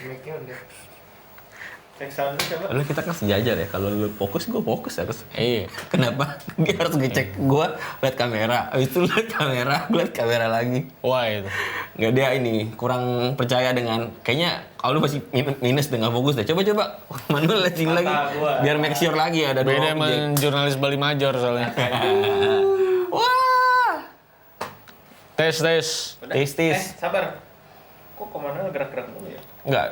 Mic-nya udah. Lalu kita kan sejajar ya, kalau lu fokus, gue fokus harus. Iya. Kenapa? Dia harus ngecek gue liat kamera, habis itu liat kamera, gue liat kamera lagi. Wah itu. Nggak, dia ini kurang percaya dengan, kayaknya kalau lu masih minus dengan fokus deh. Coba Manuel lihat sini lagi, biar make sure lagi ada dua Beda objek. sama jurnalis Bali Major soalnya. Wah, Tes. tis. Sabar. Kok komandan gerak-gerak dulu ya? Nggak,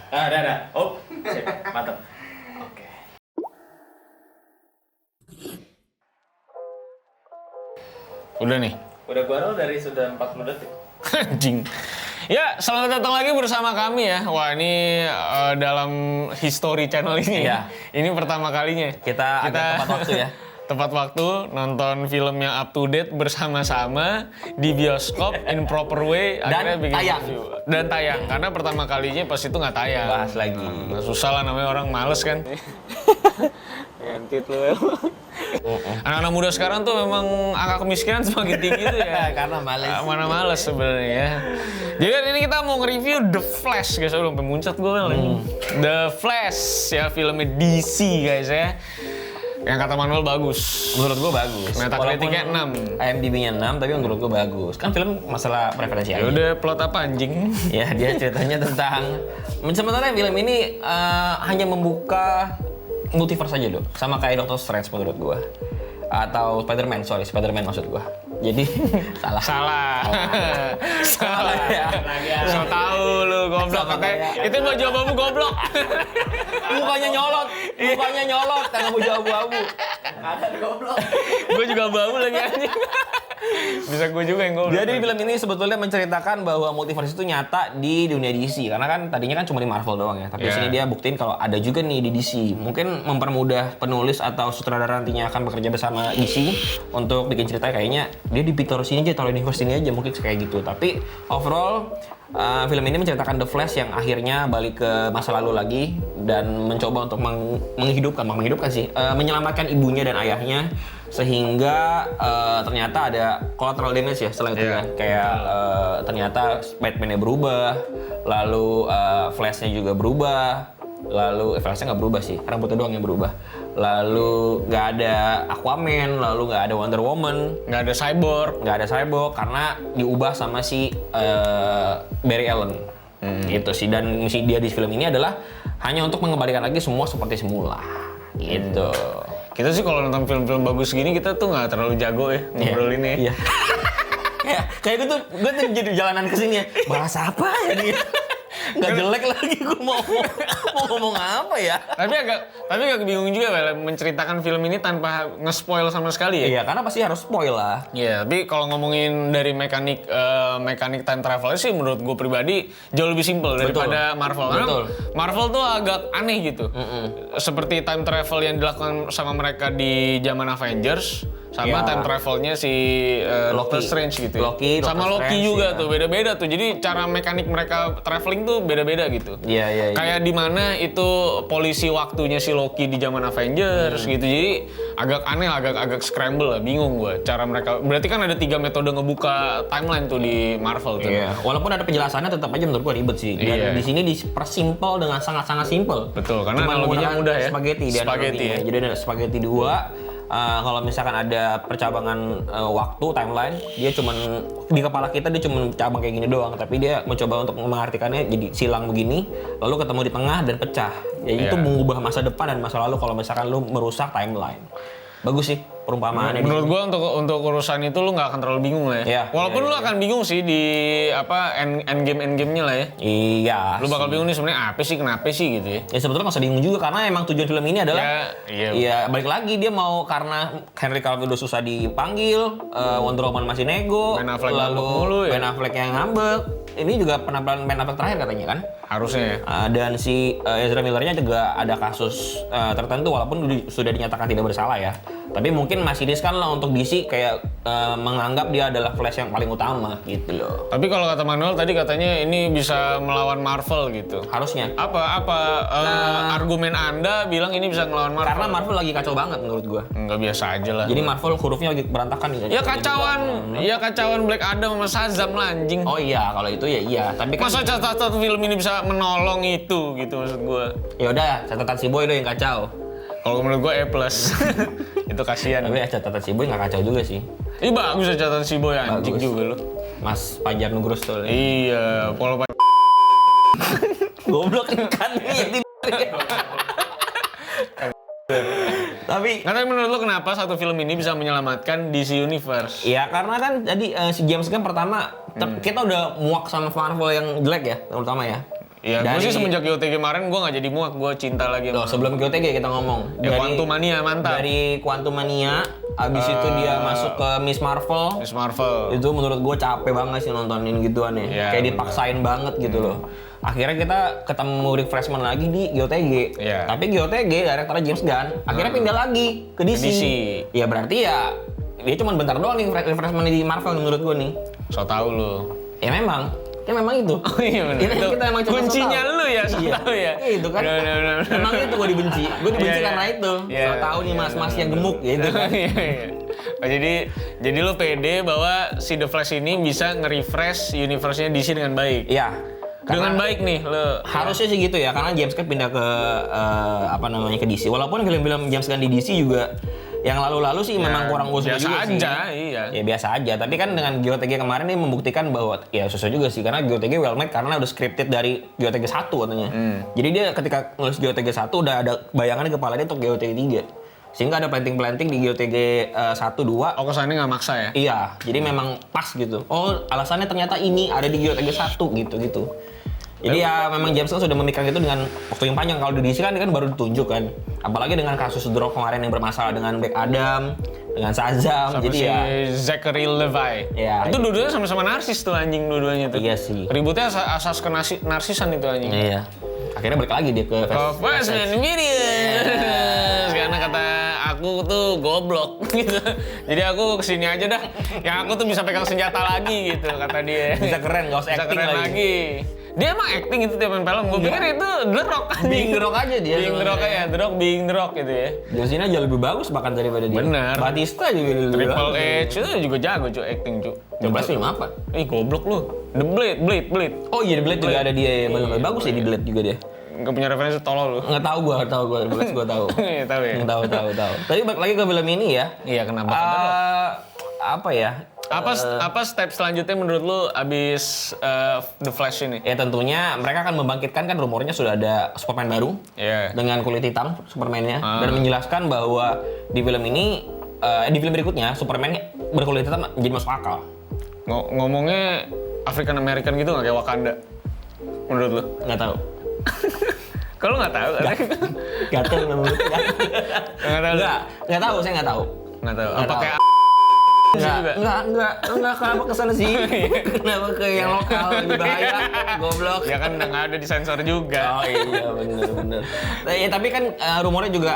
Ada. Oh, sip. Mantap. Oke. Udah nih. Udah gua roll dari sudah 40 detik. Anjing. Ya, selamat datang lagi bersama kami ya. Wah, ini dalam history channel ini. Iya. Ini pertama kalinya. kita agak tepat waktu ya. Tepat waktu nonton film yang up to date bersama-sama di bioskop in proper way. Dan bikin tayang. review. Dan tayang. Karena pertama kalinya pas itu nggak tayang. Bahas lagi. Susah lah, namanya orang males kan. Entit lu emang. Anak-anak muda sekarang tuh memang angka kemiskinan semakin tinggi tuh ya. Karena males. Mana males sebenarnya ya. Jadi kan ini kita mau nge-review The Flash guys. Udah sampai muncrat gue kan. The Flash ya, filmnya DC guys ya. Yang kata Manuel bagus. Menurut gue bagus. Metacritic-nya 6. IMDb-nya 6, tapi menurut gue bagus. Kan film masalah preferensi Ya aja. udah, plot apa anjing? Ya, dia ceritanya tentang sebenarnya film ini hanya membuka multiverse aja loh, sama kayak Doctor Strange menurut gua. Atau Spider-Man maksud gua. Jadi salah. Salah ya. So tau lu goblok katanya. Itu baju abu goblok. Mukanya nyolot karena baju abu-abu. Ada di goblok. Gue juga abu lagi anjing. Bisa gue juga yang goblok. Jadi film ini sebetulnya menceritakan bahwa multiverse itu nyata di dunia DC. Karena kan tadinya kan cuma di Marvel doang ya. Tapi sini dia buktiin kalau ada juga nih di DC. Mungkin mempermudah penulis atau sutradara nantinya akan bekerja bersama DC untuk bikin cerita kayaknya dia ditaruh sini aja, taruh universe ini aja, mungkin kayak gitu. Tapi overall film ini menceritakan The Flash yang akhirnya balik ke masa lalu lagi dan mencoba untuk menyelamatkan ibunya dan ayahnya, sehingga ternyata ada collateral damage ya setelah itu ya. Kayak ternyata Batman-nya berubah, lalu Flash-nya juga berubah, lalu Flash-nya nggak berubah sih, rambutnya doang yang berubah. Lalu nggak ada Aquaman, lalu nggak ada Wonder Woman, nggak ada cyborg karena diubah sama si Barry Allen. Gitu sih, dan misi dia di film ini adalah hanya untuk mengembalikan lagi semua seperti semula. Gitu. Kita sih kalau nonton film-film bagus gini kita tuh nggak terlalu jago ya ngobrolin ya. Iya. Kayak gue tuh jadi jalanan kesini ya. Bahas apa ya nih? Nggak jelek lagi gue mau ngomong apa ya? Tapi agak bingung juga Bel, menceritakan film ini tanpa nge-spoil sama sekali ya. Iya, karena pasti harus spoil lah. Iya, tapi kalau ngomongin dari mekanik time travel sih menurut gue pribadi jauh lebih simpel daripada Marvel. Karena Marvel tuh agak aneh gitu. Seperti time travel yang dilakukan sama mereka di zaman Avengers, sama time travelnya si Doctor Strange gitu. Sama Loki juga tuh beda-beda tuh. Jadi cara mekanik mereka traveling tuh beda-beda gitu. Iya. Kayak di mana itu polisi waktunya si Loki di zaman Avengers gitu. Jadi agak aneh, agak scramble lah, bingung gue cara mereka. Berarti kan ada 3 metode ngebuka timeline tuh di Marvel tuh. Iya. Walaupun ada penjelasannya tetap aja menurut gue ribet sih. Dan di sini dipersimpel dengan sangat-sangat simpel. Betul, karena cuma analoginya mudah ya. Spaghetti ya. Jadi ada spaghetti 2. Kalau misalkan ada percabangan waktu timeline, dia cuman di kepala kita dia cuma cabang kayak gini doang, tapi dia mencoba untuk mengartikannya jadi silang begini, lalu ketemu di tengah dan pecah. Ya itu mengubah masa depan dan masa lalu kalau misalkan lu merusak timeline. Bagus sih perumpamaannya. Menurut gua untuk urusan itu lu nggak akan terlalu bingung lah ya. Iya, Walaupun lu akan bingung sih di end game-nya lah ya. Iya. Lu bakal bingung nih sebenarnya apa sih, kenapa sih gitu ya. Ya sebetulnya nggak usah bingung juga karena emang tujuan film ini adalah iya. Balik lagi dia mau karena Henry Cavill udah susah dipanggil, Wonder Woman masih nego, Ben Affleck lalu mulu ya. Ben Affleck yang ngambek. Ini juga penampilan Ben Affleck terakhir katanya kan? Harusnya ya. Dan si Ezra Millernya juga ada kasus tertentu walaupun sudah dinyatakan tidak bersalah ya. Tapi mungkin mungkin masih riskan lah untuk DC kayak menganggap dia adalah Flash yang paling utama gitu loh. Tapi kalau kata Manuel tadi katanya ini bisa melawan Marvel gitu. Harusnya. Apa argumen Anda bilang ini bisa ngelawan Marvel? Karena Marvel lagi kacau banget menurut gua. Nggak biasa aja lah. Jadi Marvel hurufnya lagi berantakan nih. Ya kacauan Black Adam sama Shazam lah anjing. Oh iya, kalau itu ya iya. Tapi kan Masa satu film ini bisa menolong itu gitu maksud gue. ya udah catatan si Boy itu yang kacau. Kalau menurut gue A+. Itu kasihan. Tapi ya catatan si Boy nggak kacau juga sih. Ih bagus ya catatan si Boy anjing Bagus. juga lu. Mas Fajar Nugroho tuh. Iya, Polo Goblok kan ini. Tapi Tapi menurut lu kenapa satu film ini bisa menyelamatkan DC Universe? ya karena kan tadi si James Gunn pertama kita udah muak sama Marvel yang jelek ya, terutama ya. Iya, gue sih semenjak GOTG kemarin gue nggak jadi muak, gue cinta lagi Loh, sama. sebelum GOTG kita ngomong. Ya Quantumania mantap. Dari Quantumania, abis itu dia masuk ke Miss Marvel. Miss Marvel. Itu menurut gue capek banget sih nontonin gituan ya. Iya, Kayak bener. dipaksain banget gitu loh. Akhirnya kita ketemu refreshment lagi di GOTG. Iya. Tapi GOTG, direkturnya James Gunn, akhirnya pindah lagi ke DC. Ke DC. Ya berarti ya dia cuma bentar doang nih refreshment di Marvel menurut gue nih. So tau lu. Ya memang itu. Oh iya bener. Ini kita emang cuma kuncinya so tau. lu ya, so Iya. tau ya. Itu kan. Bener. Emang itu gue dibenci. Gue dibenci Iya, karena iya. itu. Iya, So tau nih iya, mas-mas bener, yang gemuk gitu kan. Iya, iya. Oh, jadi lu pede bahwa si The Flash ini bisa nge-refresh universe-nya DC dengan baik. Iya. Dengan baik nih lu. Harusnya sih gitu ya, karena James Gunn pindah ke ke DC. Walaupun film-film James Gunn di DC juga yang lalu-lalu sih memang kurang gue suka biasa juga sih. aja, iya. Ya biasa aja, tapi kan dengan GOTG kemarin ini membuktikan bahwa ya susah juga sih karena GOTG well made karena udah scripted dari GOTG 1 katanya. Jadi dia ketika nulis GOTG 1 udah ada bayangan di kepala dia untuk GOTG 3. Sehingga ada planting-planting di GOTG 1 2. Oh kesannya nggak maksa ya? Iya, jadi memang pas gitu. Oh, alasannya ternyata ini ada di GOTG 1 gitu. Jadi ya memang James Gunn sudah memikirkan itu dengan waktu yang panjang. Kalau di DC kan baru ditunjuk kan. Apalagi dengan kasus Drog kemarin yang bermasalah dengan Black Adam, dengan Shazam. Sama Jadi si ya Zachary Levi. Ya, itu dua-duanya sama-sama narsis tuh anjing dua-duanya tuh. Iya sih. Ributnya asas narsisan itu anjing. iya. Akhirnya balik lagi dia ke Fast and Furious. Karena kata aku tuh goblok gitu. Jadi aku kesini aja dah. Yang aku tuh bisa pegang senjata lagi gitu kata dia. Bisa keren, nggak usah Bisa acting keren lagi. Dia emang acting itu tiap main film. Gue pikir itu The Rock anjing. Being The Rock aja dia Being The Rock sebenarnya. ya, The Rock being The Rock gitu ya. John Cena jauh lebih bagus bahkan daripada dia. Bener. Batista juga lebih Triple bagus. H itu juga jago cuy acting cuy. Coba film apa? Ih goblok lu. The Blade. Oh iya, di Blade juga ada dia ya. Bener, bagus ya di Blade juga dia. Nggak punya referensi tolol lu. Nggak tahu gua, The Blade gua tahu. Iya tahu ya. Tahu. Tapi balik lagi ke film ini ya. Iya kenapa? The Rock? Apa ya? Apa step selanjutnya menurut lu abis The Flash ini? Ya tentunya mereka akan membangkitkan kan rumornya sudah ada Superman baru Iya. dengan kulit hitam Superman-nya dan menjelaskan bahwa di film ini di film berikutnya Superman berkulit hitam jadi masuk akal. Ngomongnya African American gitu nggak kayak Wakanda? Menurut lu? Nggak tahu. Kalau nggak tahu? Nggak tahu namanya. Nggak tahu. Nggak tahu, saya nggak tahu. Nggak tahu. Nggak Apa tahu. kayak Enggak, kenapa kesana sih? Kenapa ke yang lokal lebih bahaya? Goblok. ya kan nggak ada disensor juga. Oh iya, bener. Ya, tapi kan rumornya juga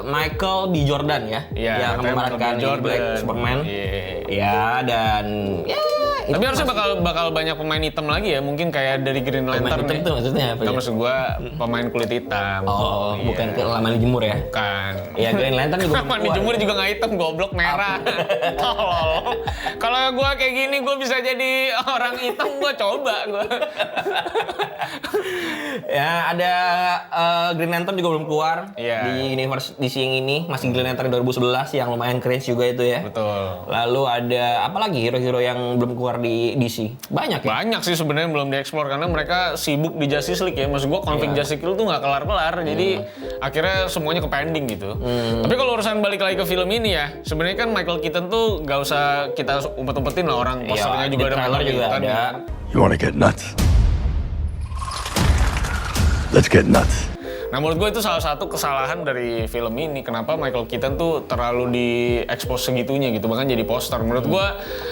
Michael B. Jordan ya, Iya, yang katanya memerankan Michael B. Jordan. Black Superman. Iya. Ya, dan ya itu Tapi harusnya bakal banyak pemain hitam lagi ya, mungkin kayak dari Green Lantern. itu maksudnya apa Nggak ya? maksud gua pemain kulit hitam. Oh, Iya. bukan ke lama dijemur ya? Bukan. Iya, Green Lantern juga belum Mandi keluar. jemur juga nggak hitam, goblok merah. Tolol. Kalau gua kayak gini, gua bisa jadi orang hitam, gua coba gua. Ya, ada Green Lantern juga belum keluar Iya. di universe DC yang ini, masih Green Lantern 2011 yang lumayan cringe juga itu ya. Betul. Lalu ada apa lagi hero-hero yang belum keluar di DC? Banyak ya? Banyak sih sebenarnya belum dieksplor karena mereka sibuk di Justice League ya. Maksud gua konflik Justice League tuh nggak kelar-kelar. Jadi akhirnya semuanya ke pending gitu. Tapi kalau urusan balik lagi ke film ini ya, sebenarnya kan Michael Keaton tuh nggak usah kita umpet-umpetin lah, orang posternya Iya, juga di ada trailer Michael juga Keaton. ada. You want to get nuts? Let's get nuts. Nah menurut gue itu salah satu kesalahan dari film ini. Kenapa Michael Keaton tuh terlalu di-expose segitunya gitu, bahkan jadi poster. Menurut gue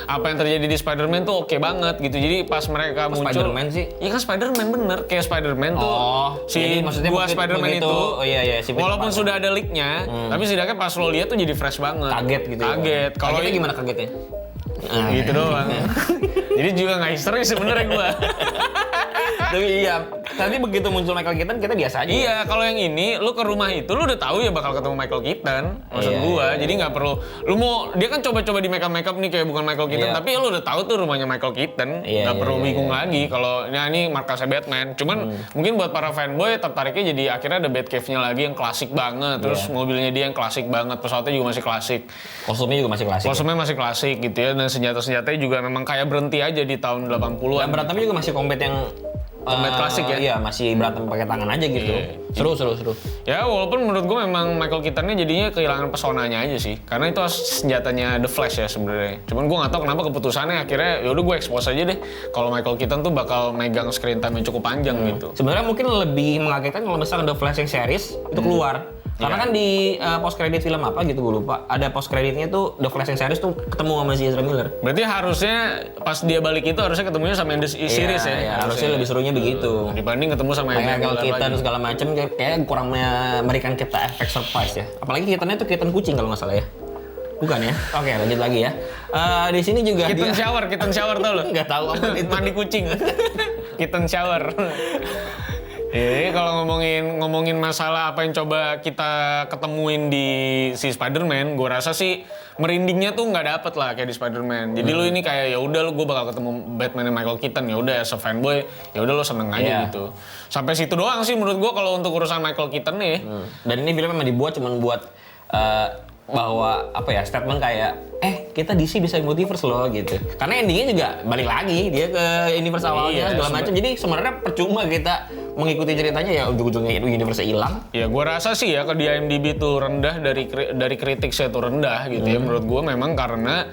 apa yang terjadi di Spider-Man tuh oke banget gitu. Jadi pas mereka muncul, Spider-Man sih? Iya kan Spider-Man bener, kayak Spider-Man tuh jadi maksudnya dua Spider-Man begitu, itu. oh iya si Peter Walaupun Parker. sudah ada leak-nya, tapi setidaknya pas lo lihat tuh jadi fresh banget. Kaget gitu. Kaget. Kalau kagetnya gimana kagetnya? Gitu doang. Jadi juga nggak history sebenarnya gue. Tapi iya, tadi begitu muncul Michael Keaton kita biasa aja. Iya, kalau yang ini lu ke rumah itu lu udah tahu ya bakal ketemu Michael Keaton. Maksud Iya, gua, iya, jadi nggak perlu lu mau dia kan coba-coba di make up nih kayak bukan Michael Keaton, Iya. tapi lu udah tahu tuh rumahnya Michael Keaton. Iya, Nggak iya, perlu iya, bingung iya. lagi kalau ini markasnya Batman. Cuman mungkin buat para fanboy tertariknya jadi akhirnya ada Batcave-nya lagi yang klasik banget. Terus Iya. mobilnya dia yang klasik banget, pesawatnya juga masih klasik. Kostumnya juga masih klasik. Kostumnya masih klasik gitu ya, dan senjata-senjatanya juga memang kayak berhenti aja di tahun 80-an. Dan berantemnya juga masih combat yang Combat klasik ya? Iya, masih berantem pakai tangan aja gitu. Iya. Seru. Ya walaupun menurut gue memang Michael Keaton-nya jadinya kehilangan pesonanya aja sih. Karena itu senjatanya The Flash ya sebenarnya. Cuman gue nggak tahu kenapa keputusannya akhirnya ya udah gue expose aja deh kalau Michael Keaton tuh bakal megang screen time yang cukup panjang gitu. Sebenarnya mungkin lebih mengagetkan kalau misalnya The Flash yang series itu keluar. Karena kan di post credit film apa gitu gue lupa. Ada post creditnya tuh The Flash yang series tuh ketemu sama si Ezra Miller. Berarti harusnya pas dia balik itu harusnya ketemunya sama yang series ya. Iya, harusnya lebih serunya begitu. Dibanding ketemu sama Michael Miller Keaton lagi. segala macem kayak kurang memberikan kita efek surprise ya. Apalagi Keatonnya tuh Keaton kucing kalau nggak salah ya. Bukan ya? Oke, lanjut lagi ya. Di sini juga Kitten dia shower tau lo? nggak tahu apa itu. Mandi kucing. Kitten shower. Jadi kalau ngomongin masalah apa yang coba kita ketemuin di si Spider-Man, gue rasa sih merindingnya tuh nggak dapet lah kayak di Spider-Man. Jadi lu ini kayak ya udah lu gue bakal ketemu Batman Michael Keaton, ya udah as a fanboy ya udah lu seneng aja Iya. gitu. Sampai situ doang sih menurut gue kalau untuk urusan Michael Keaton nih. Dan ini film memang dibuat cuman buat bahwa apa ya statement kayak kita DC bisa multiverse loh gitu. Karena endingnya juga balik lagi dia ke universe awalnya Iya, segala macam. Jadi sebenarnya percuma kita mengikuti ceritanya ya ujung-ujungnya universe hilang. Ya gue rasa sih ya di IMDb tuh rendah dari kritik saya tuh rendah gitu ya menurut gue memang karena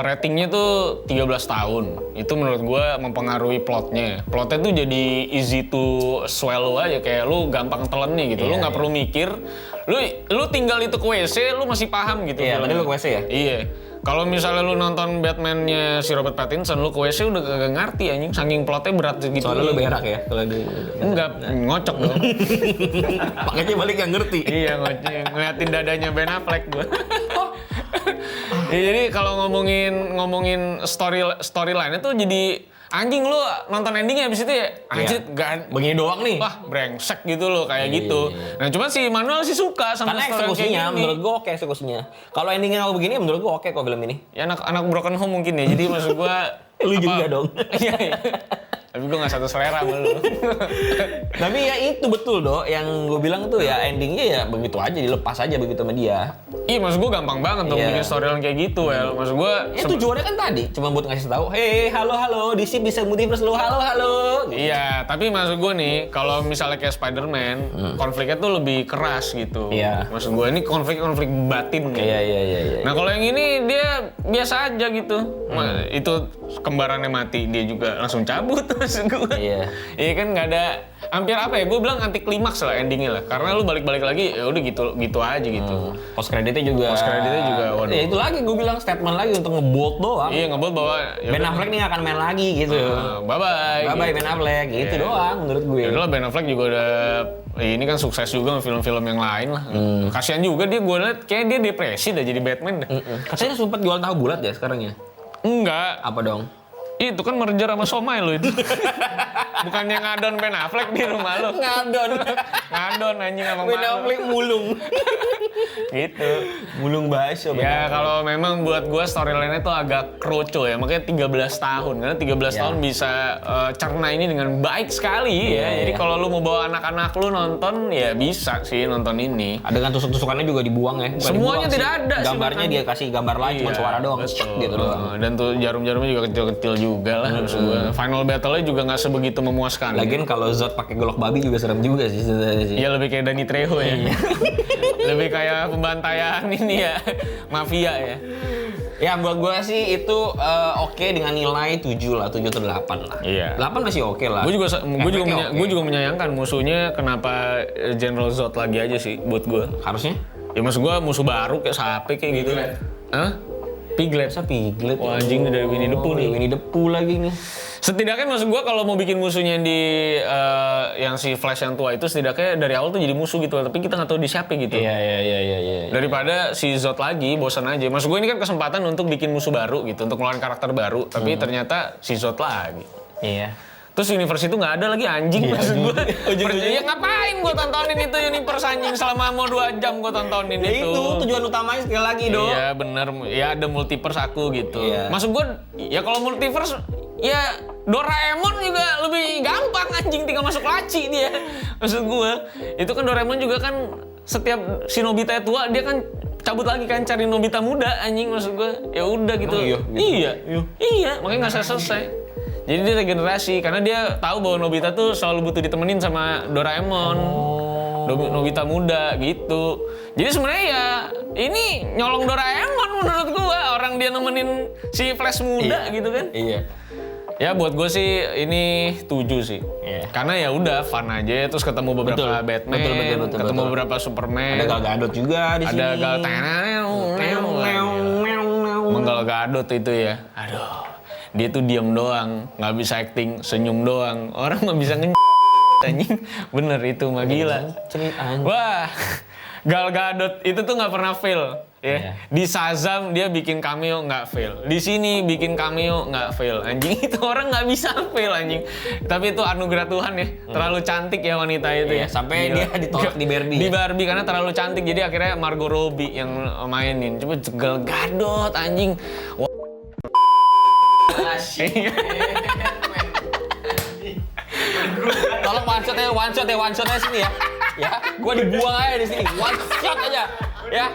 ratingnya tuh 13 tahun. Itu menurut gue mempengaruhi plotnya. Plotnya tuh jadi easy to swallow aja kayak lu gampang telan nih gitu. Lu nggak perlu mikir. Lu tinggal itu ke WC lu masih paham gitu. Iya, tadi lu ke WC ya? Iya. Kalau misalnya lu nonton Batman-nya si Robert Pattinson, lu ke WC udah kagak ngerti anjing, saking plotnya berat gitu. Soalnya lu berak ya kalau di Enggak, ngocok dong. makanya balik nggak ngerti. Iya, ngeliatin dadanya Ben Affleck gue. Ya, jadi kalau ngomongin storyline-nya tuh jadi anjing lu nonton endingnya abis itu ya anjir gak Begini doang nih. wah brengsek gitu loh kayak gitu. Nah cuman si Manuel sih suka sama Karena story kayak eksekusinya gini. menurut gua oke eksekusinya. Kalau endingnya kalau begini menurut gua oke kok film ini. Ya anak broken home mungkin ya. Jadi maksud gua Lu juga dong. Iya. Iya. Tapi gue gak satu selera sama lu. Tapi ya itu betul dong yang gue bilang tuh ya endingnya ya begitu aja dilepas aja begitu sama dia. Iya maksud gue gampang banget dong Iya. bikin storyline kayak gitu ya. Maksud gue Ya tujuannya kan tadi cuma buat ngasih tahu, hei halo DC bisa multiverse lo halo. Gitu. iya, tapi maksud gue nih, kalau misalnya kayak Spider-Man, konfliknya tuh lebih keras gitu. Iya. Maksud gue ini konflik batin. Gitu. Iya. Nah kalau yang ini dia biasa aja gitu. Itu kembarannya mati, dia juga langsung cabut maksud gue. Iya. Iya kan nggak ada hampir apa ya? Gue bilang anti klimaks lah endingnya lah. Karena lu balik-balik lagi, ya udah gitu aja gitu. Post creditnya juga. waduh. Ya itu lagi gue bilang statement lagi untuk nge-bold doang. Iya ngebuat bahwa ya Ben udah, Affleck nih nggak akan main lagi gitu. bye bye. Bye bye Ben Affleck gitu doang menurut gue. Ya udahlah Ben Affleck juga udah ini kan sukses juga sama film-film yang lain lah. Kasihan juga dia, gue liat kayak dia depresi dah jadi Batman dah. Katanya sempat jual tahu bulat ya sekarang ya. Enggak, Apa dong? itu kan merger sama Somai lo itu. Bukannya ngadon Ben Affleck di rumah lo. Ngadon. Ngadon anjing sama Ben mak lo. Affleck mulung. Gitu. Mulung bakso. Ya kalau memang buat gue storyline-nya tuh agak kroco ya, makanya 13 tahun. Karena 13 tahun bisa cerna ini dengan baik sekali ya. Jadi kalau lu mau bawa anak-anak lu nonton, ya bisa sih nonton ini. Adegan tusuk-tusukannya juga dibuang ya. Bukan Semuanya dibuang tidak sih. ada sih Gambarnya bahkan. dia kasih gambar lain cuma Iya, suara doang. betul. Cek gitu doang. Dan tuh jarum-jarumnya juga kecil-kecil juga lah maksud gue. Final battle-nya juga nggak sebegitu memuaskan. Lagian kalau Zod pakai golok babi juga serem juga sih sebenarnya sih. Iya lebih kayak Danny Trejo ya. Iya. Lebih kayak pembantaian ini ya, mafia ya. Ya buat gue sih itu oke dengan nilai 7 lah, 7 atau 8 lah. Iya. 8 masih oke lah. Gue juga menyayangkan musuhnya kenapa General Zod lagi aja sih buat gue. Harusnya? Ya maksud gue musuh baru kayak sapi kayak gitu. Hah? Piglet. Masa Piglet? Wah, anjing dari Winnie the Pooh nih. Winnie the Pooh lagi nih. Setidaknya maksud gue kalau mau bikin musuhnya di yang si Flash yang tua itu setidaknya dari awal tuh jadi musuh gitu, tapi kita nggak tahu di siapa gitu. Iya. Daripada si Zod lagi bosan aja. Maksud gue ini kan kesempatan untuk bikin musuh baru gitu, untuk ngeluarin karakter baru, tapi ternyata si Zod lagi. Iya. Terus universe itu nggak ada lagi anjing maksud gue. Ya ngapain gue tontonin itu universe anjing selama mau 2 jam gue tontonin Ya itu. itu tujuan utamanya sekali lagi dong. Iya bener, ya ada multiverse aku gitu. Iya. Maksud gue, ya kalau multiverse, ya Doraemon juga lebih gampang anjing, tinggal masuk laci dia. Maksud gue, itu kan Doraemon juga kan setiap si Nobita tua dia kan cabut lagi kan cari Nobita muda anjing, maksud gue. Ya udah gitu. Iya, makanya nggak selesai. Jadi dia regenerasi karena dia tahu bahwa Nobita tuh selalu butuh ditemenin sama Doraemon. Nobita muda gitu. Jadi sebenarnya ya ini nyolong Doraemon menurut gua, orang dia nemenin si Flash muda gitu kan. Iya. Ya buat gue sih ini 7 sih. Iya. Karena ya udah fun aja, terus ketemu beberapa Batman, ketemu beberapa Superman. Ada Gal Gadot juga di sini. Ada Gal Gal Gadot itu ya. Aduh. Dia tuh diam doang, nggak bisa acting, senyum doang. Orang mah bisa anjing. Bener itu mah gila. Wah, Gal Gadot itu tuh nggak pernah fail. Ya. Di Shazam dia bikin cameo nggak fail. Di sini bikin cameo nggak fail. Anjing itu orang nggak bisa fail anjing. Tapi itu anugerah Tuhan ya. Terlalu cantik ya wanita itu ya. Sampai gila. dia ditolak di Barbie. Di Barbie karena terlalu cantik. Jadi akhirnya Margot Robbie yang mainin. Coba Gal Gadot anjing. Wah. Tolong one shotnya sini ya. Ya, gua dibuang aja di sini. One shot aja. Ya.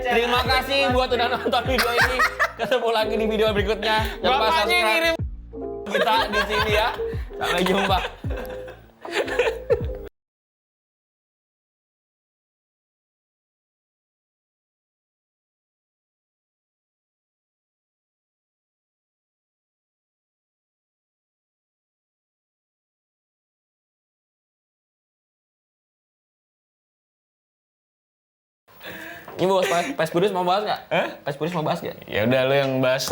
Terima kasih buat udah nonton video ini. Ketemu lagi di video berikutnya. Jangan lupa subscribe kita di sini ya. Sampai jumpa. Ini bos, Pes Budus mau bahas nggak? PES Budus mau bahas nggak? Ya udah lu yang bahas